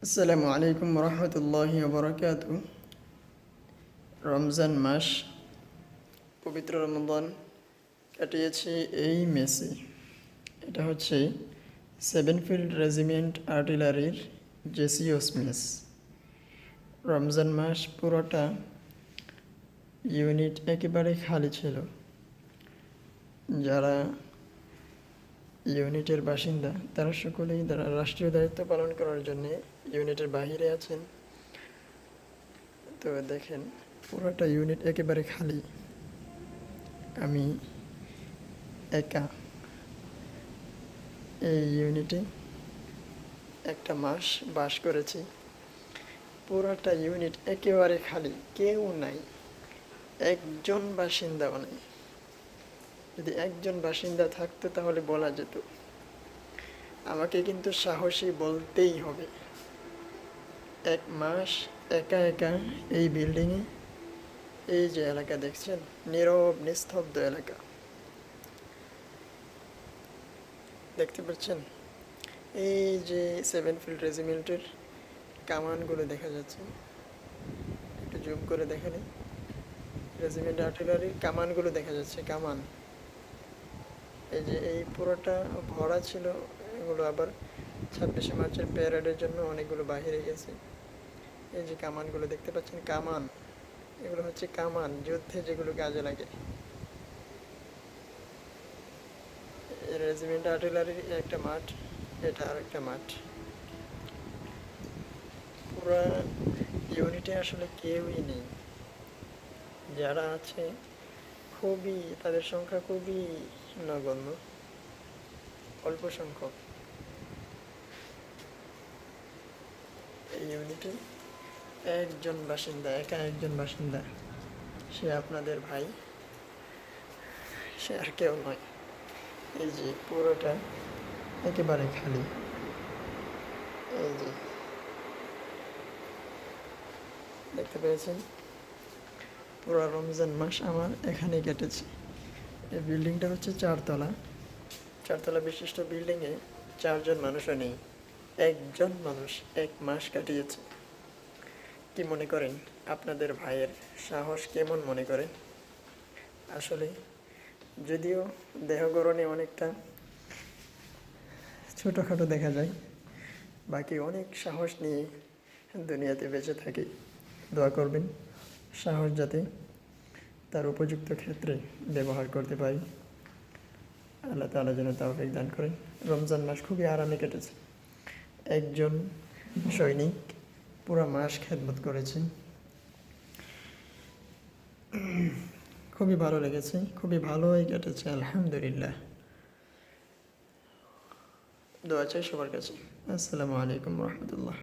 আসসালামু আলাইকুম রহমতুল্লাহি ওবরাকাতু। রমজান মাস, পবিত্র রমজান কাটিয়েছি এই মেসে। এটা হচ্ছে সেভেনফিল্ড রেজিমেন্ট আর্টিলারির জেসিওস মেস। রমজান মাস পুরোটা ইউনিট একেবারে খালি ছিল। যারা ইউনিটের বাসিন্দা তারা সকলেই তারা রাষ্ট্রীয় দায়িত্ব পালন করার জন্যে ইউনিটের বাহিরে আছেন। তো দেখেন, পুরোটা ইউনিট একেবারে খালি। আমি একা এই ইউনিটে একটা মাস বাস করেছি। পুরোটা ইউনিট একেবারে খালি, কেউ নাই, একজন বাসিন্দাও নেই। যদি একজন বাসিন্দা থাকতো তাহলে বলা যেত। আমাকে কিন্তু সাহসী বলতেই হবে। এক মাস একা একা এই বিল্ডিংয়ে, এই যে এলাকা দেখছেন, নীরব নিস্তব্ধ এলাকা দেখতে পাচ্ছেন। এই যে সেভেনফিল্ড রেজিমেন্টের কামানগুলো দেখা যাচ্ছে, একটু জুম করে দেখে নিই। রেজিমেন্ট আর্টিলারির কামানগুলো দেখা যাচ্ছে, কামান। এই যে এই পুরোটা ভরা ছিল, এগুলো আবার 26শে মার্চের প্যারেডের জন্য অনেকগুলো বাহিরে গেছে। এই যে কামানগুলো দেখতে পাচ্ছেন, কামান, এগুলো হচ্ছে কামান, যুদ্ধে যেগুলো কাজে লাগে। রেজিমেন্ট আর্টিলারির একটা মাঠ, এটা আর একটা মাঠ। পুরো ইউনিটে আসলে কেউই নেই। যারা আছে খুবই, তাদের সংখ্যা খুবই নগণ্য, অল্প সংখ্যক। এই ইউনিটে একজন বাসিন্দা, একা একজন বাসিন্দা, সে আপনাদের ভাই, সে আর কেউ নয়। এই যে পুরোটা একেবারে খালি। এই যে দেখতে পেয়েছেন, পুরো রমজান মাস আমার এখানে কেটেছে। এই বিল্ডিংটা হচ্ছে চারতলা বিশিষ্ট বিল্ডিংয়ে 4জন মানুষও নেই, একজন মানুষ এক মাস কাটিয়েছে। কি মনে করেন আপনাদের ভাইয়ের সাহস কেমন মনে করেন? আসলে যদিও দেহগড়নে অনেকটা ছোটোখাটো দেখা যায়, বাকি অনেক সাহস নিয়ে দুনিয়াতে বেঁচে থাকে। দোয়া করবেন সাহস যাতে তার উপযুক্ত ক্ষেত্রে ব্যবহার করতে পারি। আল্লাহ তাআলা যেন তৌফিক দান করেন। রমজান মাস খুবই আরামে কেটেছে। একজন সৈনিক পুরো মাস খেদমত করেছে। খুবই ভালো লেগেছে, খুবই ভালোই কেটেছে, আলহামদুলিল্লাহ। দোয়া চাই সবার কাছে। আসসালামু আলাইকুম রহমতুল্লাহ।